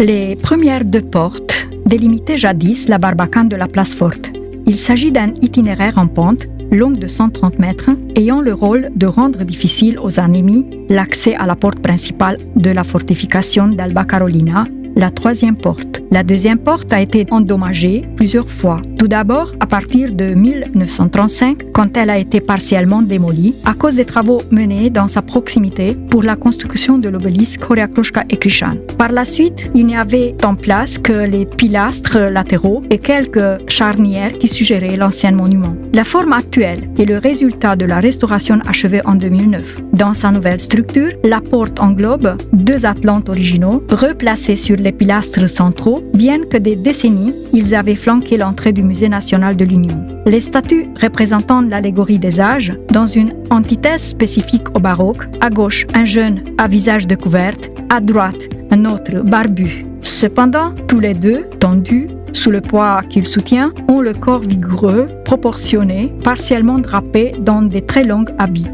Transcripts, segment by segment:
Les premières deux portes délimitaient jadis la barbacane de la place forte. Il s'agit d'un itinéraire en pente, longue de 130 mètres, ayant le rôle de rendre difficile aux ennemis l'accès à la porte principale de la fortification d'Alba Carolina, la troisième porte. La deuxième porte a été endommagée plusieurs fois. Tout d'abord, à partir de 1935, quand elle a été partiellement démolie, à cause des travaux menés dans sa proximité pour la construction de l'obélisque Horia-Krushka et Krishan. Par la suite, il n'y avait en place que les pilastres latéraux et quelques charnières qui suggéraient l'ancien monument. La forme actuelle est le résultat de la restauration achevée en 2009. Dans sa nouvelle structure, la porte englobe deux atlantes originaux replacés sur les pilastres centraux, bien que des décennies, ils avaient flanqué l'entrée du Musée national de l'Union. Les statues représentant l'allégorie des âges, dans une antithèse spécifique au baroque, à gauche un jeune à visage découvert, à droite un autre barbu. Cependant, tous les deux, tendus, sous le poids qu'il soutient, ont le corps vigoureux, proportionné, partiellement drapé dans des très longs habits.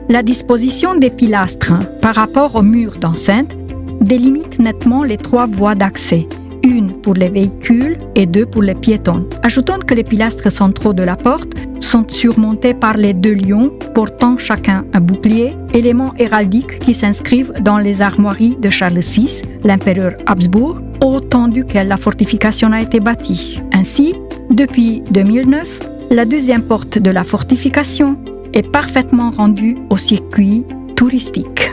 La disposition des pilastres par rapport au mur d'enceinte délimite nettement les trois voies d'accès, une pour les véhicules et deux pour les piétons. Ajoutons que les pilastres centraux de la porte sont surmontés par les deux lions portant chacun un bouclier, éléments héraldiques qui s'inscrivent dans les armoiries de Charles VI, l'empereur Habsbourg, au temps duquel la fortification a été bâtie. Ainsi, depuis 2009, la deuxième porte de la fortification est parfaitement rendue au circuit touristique.